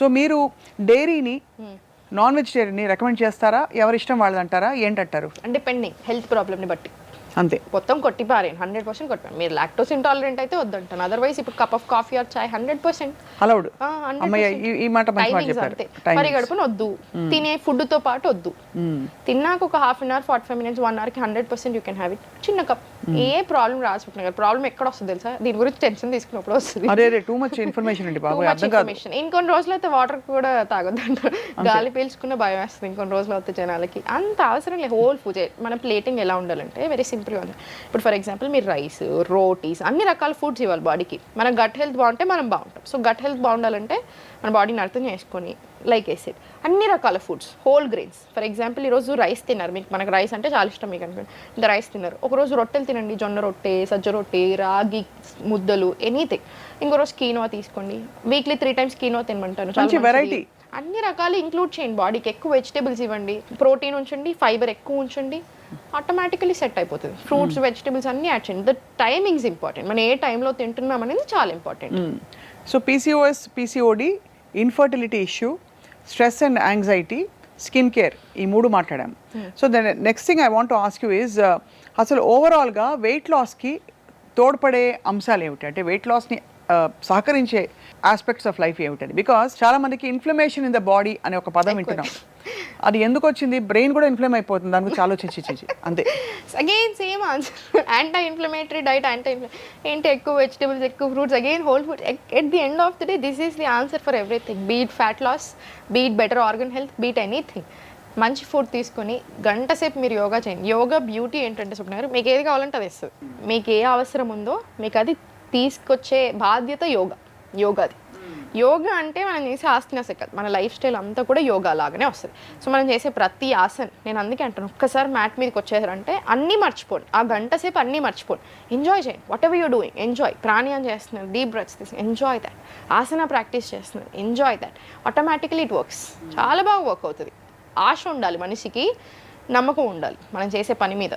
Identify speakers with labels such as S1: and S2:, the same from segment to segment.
S1: So మీరు డైరీని non వెజిటేరియన్ని recommend చేస్తారా, ఎవరి ఇష్టం వాళ్ళదంటారా, ఏంటంటారు?
S2: డిపెండింగ్ హెల్త్ ప్రాబ్లమ్ని బట్టి
S1: అంతే,
S2: మొత్తం కొట్టిపారేను 100% కొట్టిపారు. మీరు లాక్టోస్ ఇంటాలరెంట్ అయితే వద్దంటాను, అదర్వైజ్ ఇప్పుడు cup of coffee or chai 100%
S1: allowed. అమ్మయ్య, ఈ మాట మంచి మాట చెప్పారు.
S2: అంతే, మరి గడుపున వద్దు, తినే ఫుడ్తో పాటు వద్దు. తిన్నాక ఒక హాఫ్ అన్ అవర్ 45 minutes 1 hourకి 100% యూ కెన్ హ్యావ్ ఇట్. చిన్న కప్, ఏ ప్రాబ్లం రాసుకుంటున్నా కదా. ప్రాబ్లం ఎక్కడ వస్తుంది తెలుసా? దీని గురించి టెన్షన్ తీసుకున్నప్పుడు వస్తుంది.
S1: అదే టూ మచ్ ఇన్ఫర్మేషన్ అండి బాబు, అర్థం కాదు.
S2: ఇంకొన్ని రోజులు అయితే వాటర్ కూడా తాగొద్దు అంటారు, గాలి పీల్చుకున్న భయం వేస్తుంది ఇంకొన్ని రోజులు అవుతాయి జనాలకి. అంత అవసరం లేదు. హోల్ ఫుడ్ మన ప్లేటింగ్ ఎలా ఉండాలంటే వెరీ సింపుల్గా ఉంది. ఇప్పుడు ఫర్ ఎగ్జాంపుల్ మీరు రైస్, రోటీస్, అన్ని రకాల ఫుడ్స్ ఇవ్వాలి బాడీకి. మన గట్ హెల్త్ బాగుంటే మనం బాగుంటాం. సో గట్ హెల్త్ బాగుండాలంటే మన బాడీని అర్థం చేసుకొని లైక్ వేసేది అన్ని రకాల foods, whole grains. For example ఈరోజు రైస్ తిన్నారు, మీకు మనకు రైస్ అంటే చాలా ఇష్టం మీకు అనుకోండి, ఇంకా రైస్ తిన్నారు. ఒకరోజు రొట్టెలు తినండి, జొన్న రొట్టె, సజ్జ రొట్టె, రాగి ముద్దలు, ఎనీథింగ్. ఇంకో రోజు కీనోవా తీసుకోండి, వీక్లీ 3 times కీనోవా తినమంటాను.
S1: మంచి వెరైటీ,
S2: అన్ని రకాలు ఇంక్లూడ్ చేయండి. బాడీకి ఎక్కువ వెజిటేబుల్స్ ఇవ్వండి, ప్రోటీన్ ఉంచండి, ఫైబర్ ఎక్కువ ఉంచండి, ఆటోమేటికలీ సెట్ అయిపోతుంది. ఫ్రూట్స్, వెజిటేబుల్స్ అన్ని యాడ్ చేయండి. ద టైమింగ్స్ ఇంపార్టెంట్, మనం ఏ టైంలో తింటున్నాం అనేది చాలా important.
S1: So PCOS, PCOD, infertility issue, stress and anxiety, skin care, ఈ 3 మాట్లాడాము. So the next thing I want to ask you is, అసలు ఓవరాల్గా వెయిట్ లాస్కి తోడ్పడే అంశాలు ఏమిటి, అంటే వెయిట్ లాస్ని సహకరించే ఆస్పెక్ట్స్ ఆఫ్ లైఫ్ ఏమిటని? బికాస్ చాలా మందికి ఇన్ఫ్లమేషన్ ఇన్ ద బాడీ అనే ఒక పదం వింటున్నాం. అది ఎందుకు వచ్చింది? బ్రెయిన్ కూడా ఇన్ఫ్లేమ్ అయిపోతుంది దాని గురించి ఆలోచించి అంతే.
S2: Again same answer, anti inflammatory diet, ఏంటి ఎక్కువ వెజిటేబుల్స్, ఎక్కువ fruits, again whole food. At the end of the day this is the answer for everything. Beat fat loss, beat better organ health, beat anything. మంచి food తీసుకొని గంట సేపు మీరు యోగా చేయండి. Yoga beauty ఏంటంటే స్వప్న గారు, మీకు ఏది కావాలంటే అది ఇస్తుంది. మీకు ఏ అవసరం ఉందో మీకు అది తీసుకొచ్చే బాధ్యత యోగాది. యోగా అంటే మనం చేసే ఆసనాసే కాదు, మన లైఫ్ స్టైల్ అంతా కూడా యోగా లాగానే వస్తుంది. సో మనం చేసే ప్రతి ఆసన్, నేను అందుకే అంటాను, ఒక్కసారి మ్యాట్ మీదకి వచ్చేసారంటే అన్నీ మర్చిపోండి, ఆ గంట సేపు అన్నీ మర్చిపోండి, ఎంజాయ్ చేయండి. What ever you doing enjoy. ప్రాణాయామం చేస్తున్నారు, డీప్ బ్రెత్స్ తీసి ఎంజాయ్ దాట్. ఆసన ప్రాక్టీస్ చేస్తున్నారు, enjoy that. Automatically it works, చాలా బాగా వర్క్ అవుతుంది. ఆశ ఉండాలి మనిషికి, నమ్మకం ఉండాలి మనం చేసే పని మీద,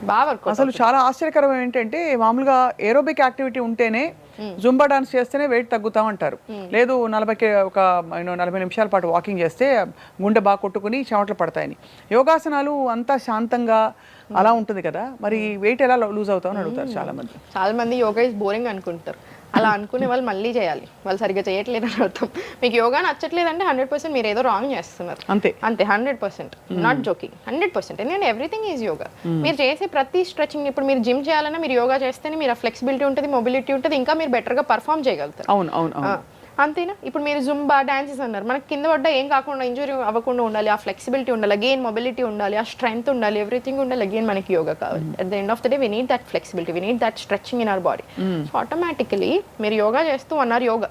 S2: బాగా వర్క్.
S1: అసలు చాలా ఆశ్చర్యకరం ఏంటంటే, మామూలుగా ఏరోబిక్ యాక్టివిటీ ఉంటేనే, జుంబా డాన్స్ చేస్తేనే వెయిట్ తగ్గుతామంటారు. లేదు 40 నిమిషాల పాటు వాకింగ్ చేస్తే గుండె బాగా కొట్టుకుని చెమటలు పడతాయని. యోగాసనాలు అంతా శాంతంగా అలా ఉంటుంది కదా, మరి వెయిట్ ఎలా లూజ్ అవుతామని అడుగుతారు చాలా మంది.
S2: యోగా ఇస్ బోరింగ్ అనుకుంటారు. అలా అనుకునే వాళ్ళు మళ్ళీ చేయాలి, వాళ్ళు సరిగ్గా చేయట్లేదు అని అర్థం. మీకు యోగా నచ్చట్లేదంటే 100% మీరు ఏదో రాంగ్ చేస్తున్నారు. అంతే 100%, నాట్ జోకింగ్, 100%. ఎందుకంటే ఎవ్రీథింగ్ ఈజ్ యోగా. మీరు చేసే ప్రతి స్ట్రెచింగ్, ఇప్పుడు మీరు జిమ్ చేయాలన్నా మీరు యోగా చేస్తేనే మీరు ఫ్లెక్సిబిలిటీ ఉంటుంది, మొబిలిటీ ఉంటుంది, ఇంకా మీరు బెటర్గా పర్ఫామ్ చేయగలుగుతారు.
S1: అవును.
S2: అంతేనా? ఇప్పుడు మీరు జుంబా డాన్సెస్ అన్నారు, మనకి కింద పడ్డా ఏం కాకుండా ఇంజురీ అవ్వకుండా ఉండాలి, ఆ ఫ్లెక్సిబిలిటీ ఉండాలి, అగైన్ మొబిలిటీ ఉండాలి, ఆ స్ట్రెంగ్త్ ఉండాలి, ఎవ్రీథింగ్ ఉండాలి. అగైన్ మనకి యోగా కావాలి. At the end of the day we need that flexibility, we need that stretching in our body. So automatically మీరు యోగా చేస్తూ 1 hour yoga,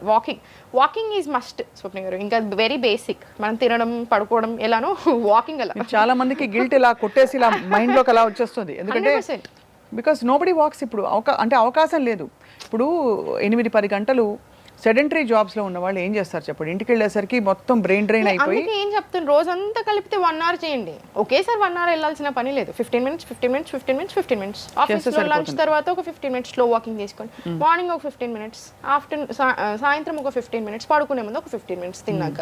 S2: walking is must Swapna గారు. ఇంకా వెరీ బేసిక్, మనం తినడం పడుకోవడం ఎలానో వాకింగ్ అలా.
S1: చాలా మందికి గిల్ట్ ఇలా కొట్టేసి ఇలా మైండ్లోకి అలా వచ్చేస్తుంది, ఎందుకంటే బికాస్ నోబడీ వాక్స్. ఇప్పుడు అవకాశం లేదు. ఇప్పుడు 8-10 గంటలు సెడెంటరీ జాబ్స్లో ఉన్న వాళ్ళు ఏం చేస్తారు చెప్పండి? ఇంటికి వెళ్ళేసరికి మొత్తం బ్రెయిన్ డ్రైన్ అయిపోయి.
S2: ఏం చెప్తాను, రోజంతా కలిపితే 1 hour చేయండి. ఒకేసారి 1 hour వెళ్ళాల్సిన పని లేదు. 15 minutes ఆఫీస్లో లంచ్ తర్వాత ఒక 15 minutes స్లో వాకింగ్ తీసుకోండి. మార్నింగ్ ఒక 15 minutes, ఆఫ్టర్నూన్ సాయంత్రం ఒక 15 minutes, పడుకునే ముందు ఒక 15 minutes తిన్నాక.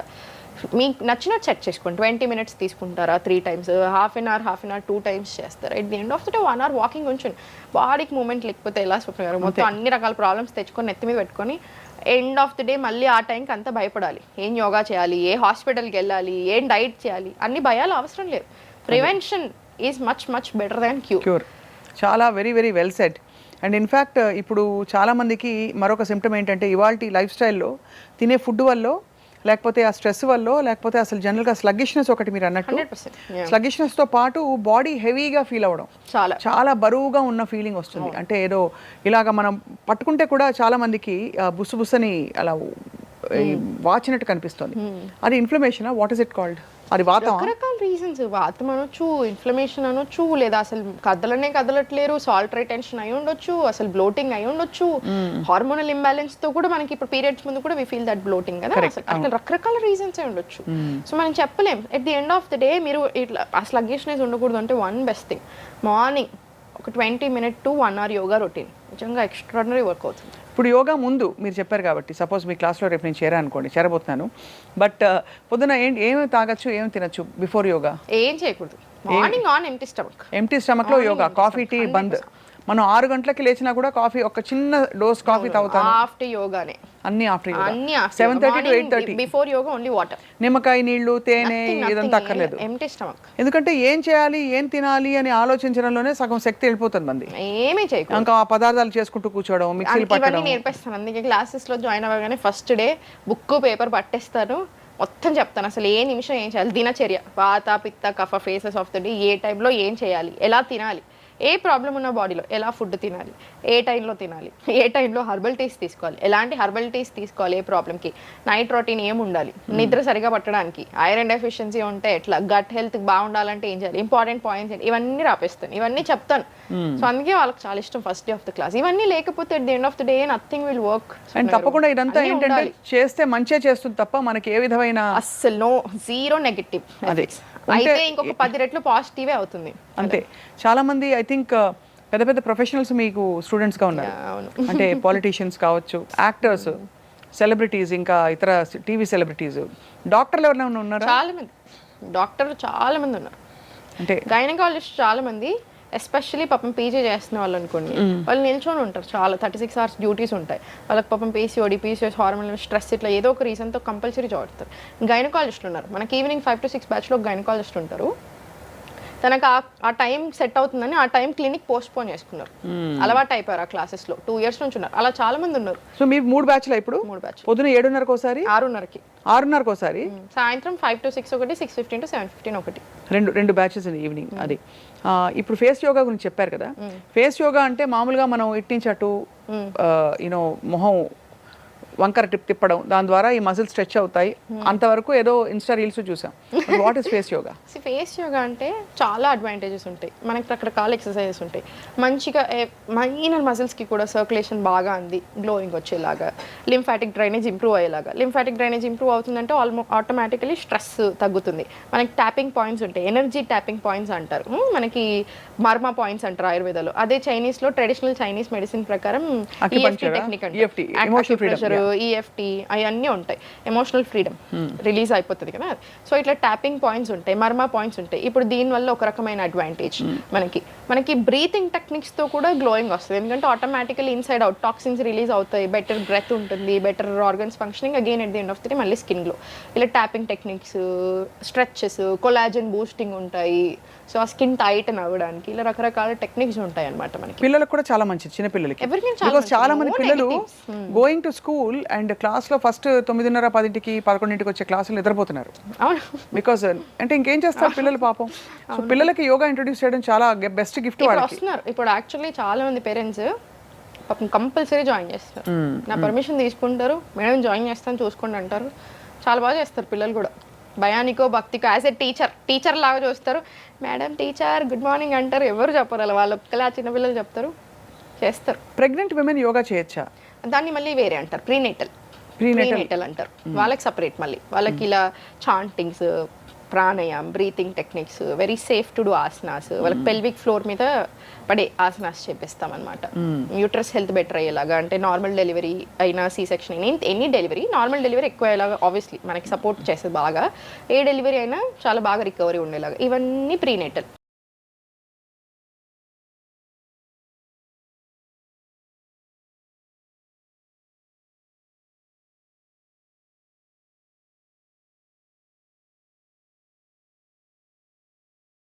S2: మీకు నచ్చినట్టు సెట్ చేసుకోండి. 20 minutes తీసుకుంటారా, 3 times, half an hour 2 times చేస్తారా? At the end of the day 1 hour walking ఉంచండి. బాడీకి మూమెంట్ లేకపోతే ఎలా స్వప్న గారు? మొత్తం అన్ని రకాల ప్రాబ్లమ్స్ తెచ్చుకొని నెత్తి మీద పెట్టుకొని ఎండ్ ఆఫ్ ది డే మళ్ళీ ఆ టైంకి అంతా భయపడాలి. ఏం యోగా చేయాలి, ఏ హాస్పిటల్కి వెళ్ళాలి, ఏం డైట్ చేయాలి, అన్ని భయాలు అవసరం లేదు. Prevention is much better than cure.
S1: చాలా very well said. And in fact ఇప్పుడు చాలామందికి మరొక సిమ్టమ్ ఏంటంటే, ఇవాల్టి లైఫ్ స్టైల్లో తినే ఫుడ్ వల్ల, లేకపోతే ఆ స్ట్రెస్ వల్ల, లేకపోతే అసలు జనరల్గా స్లగ్గిష్నెస్, ఒకటి మీరు అన్నట్టు స్లగ్గిష్నెస్తో పాటు బాడీ హెవీగా ఫీల్ అవ్వడం, చాలా బరువుగా ఉన్న ఫీలింగ్ వస్తుంది. అంటే ఏదో ఇలాగ మనం పట్టుకుంటే కూడా చాలా మందికి బుస్సుని అలా వాచినట్టు కనిపిస్తుంది. అది inflammation, what is it called? అది వాతం.
S2: రకరకాల రీజన్స్, వాతం అనొచ్చు, ఇన్ఫ్లమేషన్ అనొచ్చు, లేదా అసలు కదలట్లేరు, సాల్ట్ రిటెన్షన్ అయి ఉండొచ్చు, అసలు బ్లోటింగ్ అయి ఉండొచ్చు, హార్మోనల్ ఇంబ్యాలెన్స్ తో కూడా మనకి ఇప్పుడు పీరియడ్స్ ముందు కూడా వి ఫీల్ దట్ బ్లోటింగ్ కదా. అసలు రకరకాల రీజన్స్ అయి ఉండొచ్చు. సో మనం చెప్పలేం. At the end of the day మీరు ఇట్లా ఆ స్లగ్గిష్నెస్ ఉండకూడదు అంటే వన్ బెస్ట్ థింగ్, మార్నింగ్ ఒక 20 minute to 1 hour yoga routine. నిజంగా ఎక్స్ట్రాడినరీ వర్క్ అవుతుంది.
S1: ఇప్పుడు యోగా ముందు మీరు చెప్పారు కాబట్టి సపోజ్ మీ క్లాస్లో రేపు నేను చేరబోతున్నాను, బట్ పొద్దున ఏమి తాగొచ్చు, ఏమి తినచ్చు బిఫోర్ యోగా?
S2: ఏం చేయకూడదు. Morning on empty stomach.
S1: Empty స్టమక్లో యోగా, కాఫీ టీ బంద్. మనం 6 గంటలకి లేచినా కూడా కాఫీ, ఒక చిన్న డోస్ కాఫీ తాగుతాను.
S2: ఆఫ్టర్ యోగానే
S1: అన్ని ఆఫ్టర్ యోగా.
S2: అన్ని
S1: 7:30 to 8:30.
S2: Before yoga only water.
S1: నిమ్మకాయ నీళ్లు, తేనె ఇదంతా అక్కర్లేదు.
S2: Empty stomach.
S1: ఎందుకంటే ఏం చేయాలి, ఏం తినాలి అని ఆలోచించడంలోనే సగం శక్తి వెళ్ళిపోతుంది మంది.
S2: ఏమీ చేయకూడదు.
S1: ఇంకా ఆ పదార్థాలు చేసుకుంటూ కూర్చోవడం, మిక్సీలు పట్టడం.
S2: ఇవన్నీ నేర్పిస్తాను. అందుకే క్లాసెస్ లో జాయిన్ అవ్వగానే ఫస్ట్ డే బుక్ పేపర్ పట్టేస్తాను, మొత్తం చెప్తాను అసలు ఏ నిమిషం ఏం చేయాలి, దినచర్య, వాత పిత్త కఫ ఫేసెస్ ఆఫ్ ద డే, ఏ టైంలో ఏం చేయాలి, ఎలా తినాలి, ఏ ప్రాబ్లం ఉన్న బాడీలో ఎలా ఫుడ్ తినాలి, ఏ టైంలో తినాలి, ఏ టైంలో హర్బల్ టీస్ తీసుకోవాలి, ఎలాంటి హర్బల్ టీస్ తీసుకోవాలి, ఏ ప్రాబ్లంకి, నైట్ రొటీన్ ఏం ఉండాలి, నిద్ర సరిగా పట్టడానికి, ఐరన్ డెఫిషియన్సీ ఉంటే ఎట్లా, గట్ హెల్త్ బాగుండాలంటే ఏం చేయాలి, ఇంపార్టెంట్ పాయింట్స్ ఏంటి, ఇవన్నీ రాపిస్తాను, ఇవన్నీ చెప్తాను. సో అందుకే వాళ్ళకి చాలా ఇష్టం first day of the class. ఇవన్నీ లేకపోతే at the end of the day nothing will work.
S1: And తప్పకుండా ఇదంతా ఏంటంటే చేస్తే మంచిగా చేస్తుంది తప్ప మనకి ఏ విధమైన
S2: అస్సలు నో, జీరో నెగటివ్.
S1: అదే
S2: అయితే ఇంకొక 10 రెట్లు పాజిటివే అవుతుంది
S1: అంతే. చాలా మంది ఐ థింక్ పెద్ద పెద్ద ప్రొఫెషనల్స్ మీకు స్టూడెంట్స్గా ఉన్నారు. అంటే పాలిటీషియన్స్ కావచ్చు, యాక్టర్స్, సెలబ్రిటీస్, ఇంకా ఇతర టీవీ సెలబ్రిటీస్, డాక్టర్లు ఎవరైనా ఉన్నారా?
S2: చాలా మంది డాక్టర్లు చాలా మంది ఉన్నారు. అంటే గైనకాలజిస్ట్ చాలా మంది, ఎస్పెషల్లీ పాపం పీజీ చేస్తున్న వాళ్ళు అనుకోండి, వాళ్ళు నిల్చొని ఉంటారు చాలా, 36 hours డ్యూటీస్ ఉంటాయి వాళ్ళకి. పాపం పీసీఓడి, పీసీఎస్, హార్మోనల్ స్ట్రెస్, ఇట్లా ఏదో ఒక రీజన్తో కంపల్సరీ చదువుతారు. గైనకాలజిస్టులు ఉన్నారు మనకి. ఈవినింగ్ 5 to 6 బ్యాచ్లో గైనకాలజిస్ట్ ఉంటారు. తనకు ఆ టైం సెట్ అవుతుందని ఆ టైం క్లినిక్ పోస్ట్ పోన్ చేసుకున్నారు. అలవాటు అయిపోయారు ఆ క్లాసెస్లో. 2 years నుంచి ఉన్నారు. అలా చాలా మంది ఉన్నారు.
S1: సో మీ 3 బ్యాచ్లు ఇప్పుడు?
S2: 3 బ్యాచ్.
S1: పొద్దున 7:30కి ఒకసారి,
S2: 6:30కి,
S1: 6:30కి ఒకసారి,
S2: సాయంత్రం 5 to 6 ఒకటి, 6:15 to 7:15 ఒకటి,
S1: రెండు బ్యాచెస్ ఈవినింగ్. అది ఇప్పుడు ఫేస్ యోగా గురించి చెప్పారు కదా. ఫేస్ యోగా అంటే మామూలుగా మనం ఇట్టించి అటు యూనో మొహం వంకర తిప్పడం, దాని ద్వారా ఈ మజిల్ స్ట్రెచ్ అవుతాయి, అంతవరకు ఏదో ఇన్స్టా రీల్స్ చూసాం. What is face yoga?
S2: Face yoga అంటే చాలా అడ్వాంటేజెస్ ఉంటాయి మనకి. రకరకాల ఎక్సర్సైజెస్ ఉంటాయి. మంచిగా మైనర్ మజిల్స్కి కూడా సర్క్యులేషన్ బాగా అంది, గ్లోయింగ్ వచ్చేలాగా, లింఫాటిక్ డ్రైనేజ్ ఇంప్రూవ్ అయ్యేలాగా. లింఫాటిక్ డ్రైనేజ్ ఇంప్రూవ్ అవుతుందంటే ఆటోమేటికలీ స్ట్రెస్ తగ్గుతుంది. మనకి ట్యాపింగ్ పాయింట్స్ ఉంటాయి, ఎనర్జీ ట్యాపింగ్ పాయింట్స్ అంటారు. మనకి మర్మ పాయింట్స్ అంటారు ఆయుర్వేదాలో. అదే చైనీస్లో ట్రెడిషనల్ చైనీస్ మెడిసిన్ ప్రకారం EFT టెక్నిక్ అంటే EFT అవన్నీ ఉంటాయి. ఎమోషనల్ ఫ్రీడమ్ రిలీజ్ అయిపోతుంది కదా. సో ఇట్లా ట్యాపింగ్ పాయింట్స్ ఉంటాయి, మర్మా పాయింట్స్ ఉంటాయి. ఇప్పుడు దీనివల్ల ఒక రకమైన అడ్వాంటేజ్ మనకి బ్రీతింగ్ టెక్నిక్స్తో కూడా గ్లోయింగ్ వస్తుంది. ఎందుకంటే automatically inside out toxins release అవుతాయి, బెటర్ బ్రెత్ ఉంటుంది, better organs functioning, again at the end of the day మళ్ళీ స్కిన్ గ్లో. ఇలా tapping techniques, stretches, collagen boosting ఉంటాయి. సో ఆ స్కిన్ టైటన్ అవ్వడానికి ఇలా రకరకాల టెక్నిక్స్ ఉంటాయి అన్నమాట. మనకి పిల్లలకు కూడా చాలా మంచిది, చిన్న పిల్లలకి. చాలా మంది పిల్లలు గోయింగ్ టు స్కూల్ అండ్ క్లాస్లో ఫస్ట్ 9:30, 10కి, 11కి వచ్చే క్లాసులు నిద్రపోతున్నారు. బికాస్ అంటే ఇంకేం చేస్తారు పిల్లలు పాపం. సో పిల్లలకి యోగా ఇంట్రొడ్యూస్ చేయడం చాలా బెస్ట్ గిఫ్ట్ వాళ్ళకి. వస్తున్నారు ఇప్పుడు యాక్చువల్లీ చాలా మంది పేరెంట్స్ పాపం కంపల్సరీ జాయిన్ చేస్తారు. నా పర్మిషన్ తీసుకుంటారు, మేడం జాయిన్ చేస్తాను చూసుకోండి అంటారు. చాలా బాగా చేస్తారు పిల్లలు కూడా. భయానికో భక్తికో యాజ్ ఎ టీచర్ లాగా చూస్తారు. మేడం టీచర్ గుడ్ మార్నింగ్ అంటారు. ఎవరు చెప్పరు అలా, వాళ్ళు ఒక్కలా చిన్నపిల్లలు చెప్తారు, చేస్తారు.
S1: ప్రెగ్నెంట్ విమెన్ యోగా చేయొచ్చా?
S2: దాన్ని మళ్ళీ వేరే అంటారు, ప్రీనేటల్ అంటారు. వాళ్ళకి సపరేట్ మళ్ళీ. వాళ్ళకి ఇలా chantings, pranayam, breathing techniques, very safe to do asanas. వాళ్ళకి పెల్విక్ ఫ్లోర్ మీద పడే ఆసనాస్ చేపిస్తాం అనమాట. యూట్రస్ హెల్త్ బెటర్ అయ్యేలాగా. అంటే నార్మల్ డెలివరీ అయినా, సీ సెక్షన్ అయినా, ఎనీ డెలివరీ, నార్మల్ డెలివరీ ఎక్కువ అయ్యేలాగా ఆబ్వియస్లీ మనకి సపోర్ట్ చేసేది బాగా. ఏ డెలివరీ అయినా చాలా బాగా రికవరీ ఉండేలాగా. ఇవన్నీ ప్రీనేటల్.